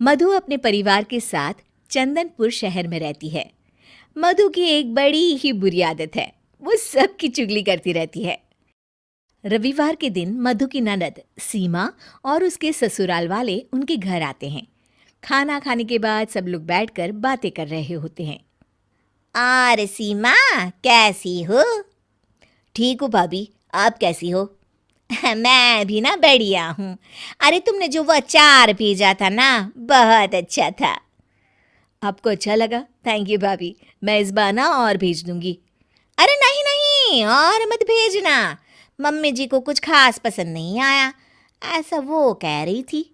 मधु अपने परिवार के साथ चंदनपुर शहर में रहती है। मधु की एक बड़ी ही बुरी आदत है, वो सबकी चुगली करती रहती है। रविवार के दिन मधु की ननद सीमा और उसके ससुराल वाले उनके घर आते हैं। खाना खाने के बाद सब लोग बैठकर बातें कर रहे होते हैं। और सीमा, कैसी हो? ठीक हूँ भाभी, आप कैसी हो? मैं भी ना बढ़िया हूँ। अरे तुमने जो वो अचार भेजा था ना, बहुत अच्छा था। आपको अच्छा लगा? थैंक यू भाभी, मैं इस बार ना और भेज दूंगी। अरे नहीं नहीं, और मत भेजना, मम्मी जी को कुछ खास पसंद नहीं आया, ऐसा वो कह रही थी।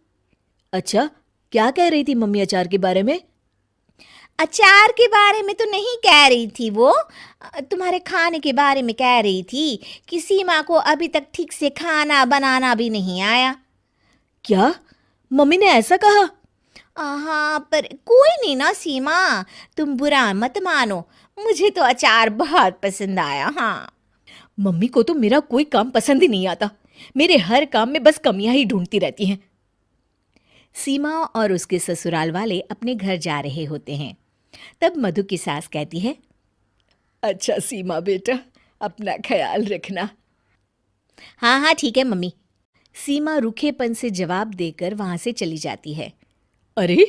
अच्छा, क्या कह रही थी मम्मी अचार के बारे में? अचार के बारे में तो नहीं कह रही थी, वो तुम्हारे खाने के बारे में कह रही थी कि सीमा को अभी तक ठीक से खाना बनाना भी नहीं आया। क्या मम्मी ने ऐसा कहा? हाँ, पर कोई नहीं ना सीमा, तुम बुरा मत मानो, मुझे तो अचार बहुत पसंद आया। हाँ, मम्मी को तो मेरा कोई काम पसंद ही नहीं आता, मेरे हर काम में बस कमियां ही ढूंढती रहती हैं। सीमा और उसके ससुराल वाले अपने घर जा रहे होते हैं। तब मधु की सास कहती है, अच्छा सीमा बेटा, अपना ख्याल रखना। हाँ हाँ ठीक है मम्मी। सीमा रूखेपन से जवाब देकर वहां से चली जाती है। अरे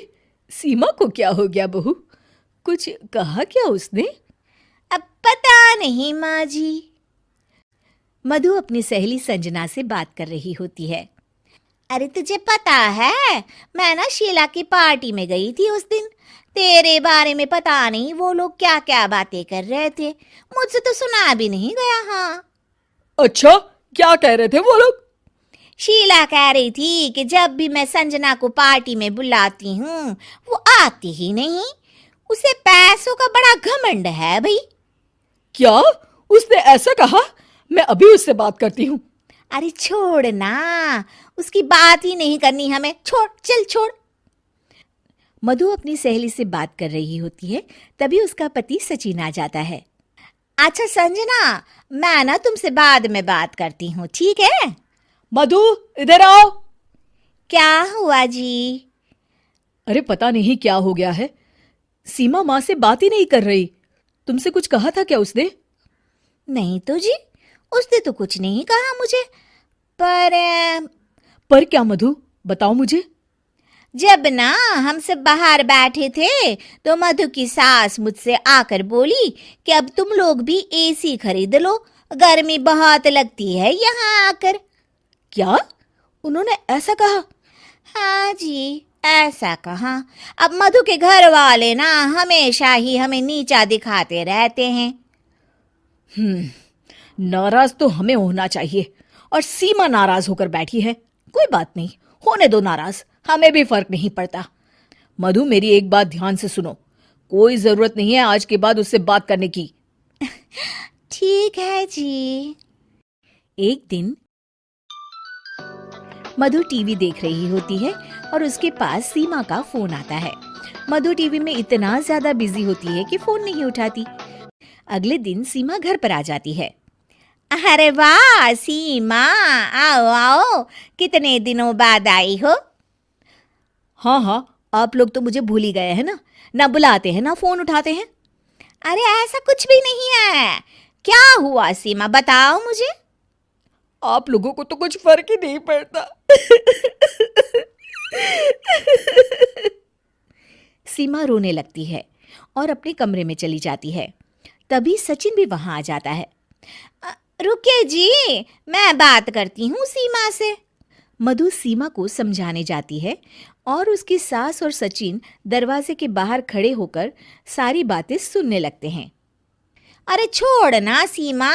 सीमा को क्या हो गया बहू, कुछ कहा क्या उसने? अब पता नहीं माँ जी। मधु अपनी सहेली संजना से बात कर रही होती है। अरे तुझे पता है, मैं ना शीला की पार्टी में गई थी उस दिन, तेरे बारे में पता नहीं वो लोग क्या क्या बातें कर रहे थे, मुझसे तो सुना भी नहीं गया। हाँ। अच्छा, क्या कह रहे थे वो लोग? शीला कह रही थी कि जब भी मैं संजना को पार्टी में बुलाती हूँ वो आती ही नहीं, उसे पैसों का बड़ा घमंड है भाई। क्या उसने ऐसा कहा? मैं अभी उससे बात करती हूँ। अरे छोड़ ना, उसकी बात ही नहीं करनी हमें, छोड़, चल छोड़। मधु अपनी सहेली से बात कर रही होती है, तभी उसका पति सचिन आ जाता है। अच्छा संजना, मैं ना तुमसे बाद में बात करती हूँ, ठीक है? मधु इधर आओ। क्या हुआ जी? अरे पता नहीं क्या हो गया है, सीमा माँ से बात ही नहीं कर रही। तुमसे कुछ कहा था क्या उसने? नहीं तो जी, उसने तो कुछ नहीं कहा मुझे। पर क्या मधु, बताओ मुझे। जब ना हम सब बाहर बैठे थे तो मधु की सास मुझसे आकर बोली कि अब तुम लोग भी एसी खरीद लो, गर्मी बहुत लगती है यहाँ आकर। क्या उन्होंने ऐसा कहा? हाँ जी, ऐसा कहा। अब मधु के घर वाले ना हमेशा ही हमें नीचा दिखाते रहते हैं। नाराज तो हमें होना चाहिए, और सीमा नाराज होकर बैठी है। कोई बात नहीं, होने दो नाराज, हमें भी फर्क नहीं पड़ता। मधु मेरी एक बात ध्यान से सुनो, कोई जरूरत नहीं है आज के बाद उससे बात करने की। ठीक है जी। एक दिन मधु टीवी देख रही होती है और उसके पास सीमा का फोन आता है। मधु टीवी में इतना ज्यादा बिजी होती है कि फोन नहीं उठाती। अगले दिन सीमा घर पर आ जाती है। अरे वाह सीमा, आओ आओ, कितने दिनों बाद आई हो। हाँ हाँ, आप लोग तो मुझे भूल ही गए हैं ना बुलाते हैं ना फोन उठाते हैं। अरे ऐसा कुछ भी नहीं है, क्या हुआ सीमा, बताओ मुझे। आप लोगों को तो कुछ फर्क ही नहीं पड़ता। सीमा रोने लगती है और अपने कमरे में चली जाती है। तभी सचिन भी वहां आ जाता है। रुकिए जी, मैं बात करती हूँ सीमा से। मधु सीमा को समझाने जाती है और उसकी सास और सचिन दरवाजे के बाहर खड़े होकर सारी बातें सुनने लगते हैं। अरे छोड़ ना सीमा,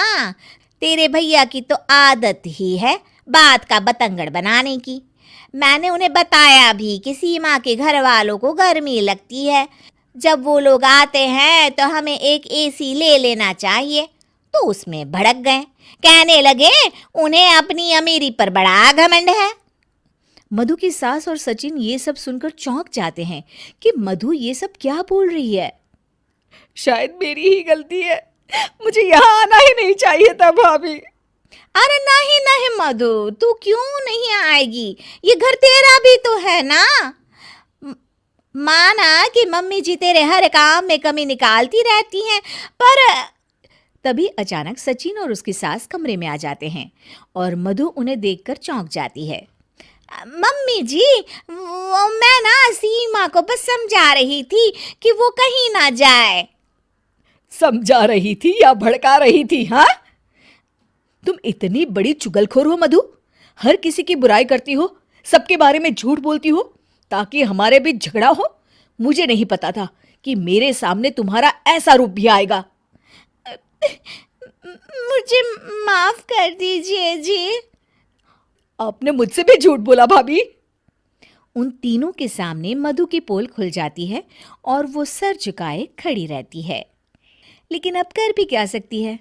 तेरे भैया की तो आदत ही है बात का बतंगड़ बनाने की। मैंने उन्हें बताया भी कि सीमा के घर वालों को गर्मी लगती है, जब वो लोग आते हैं तो हमें एक एसी ले लेना चाहिए, तो उसमें भड़क गए, कहने लगे उन्हें अपनी अमीरी पर बड़ा घमंड है। मधु की सास और सचिन ये सब सुनकर चौंक जाते हैं कि मधु ये सब क्या बोल रही है। शायद मेरी ही गलती है, मुझे यहाँ आना ही नहीं चाहिए था भाभी। अरे नहीं नहीं मधु, तू क्यों नहीं आएगी, ये घर तेरा भी तो है ना। माना कि मम्मी जी तेरे हर काम में कमी निकालती रहती हैं, पर तभी अचानक सचिन और उसकी सास कमरे में आ जाते हैं और मधु उन्हें देखकर चौंक जाती है। मम्मी जी, वो मैं ना सीमा को बस समझा रही थी कि वो कहीं ना जाए। समझा रही थी या भड़का रही थी? हाँ, तुम इतनी बड़ी चुगलखोर हो मधु, हर किसी की बुराई करती हो, सबके बारे में झूठ बोलती हो ताकि हमारे बीच झगड़ा हो। मुझे नहीं पता था कि मेरे सामने तुम्हारा ऐसा रूप भी आएगा। मुझे माफ कर दीजिए जी। आपने मुझसे भी झूठ बोला भाभी। उन तीनों के सामने मधु की पोल खुल जाती है और वो सर झुकाए खड़ी रहती है। लेकिन अब कर भी क्या सकती है?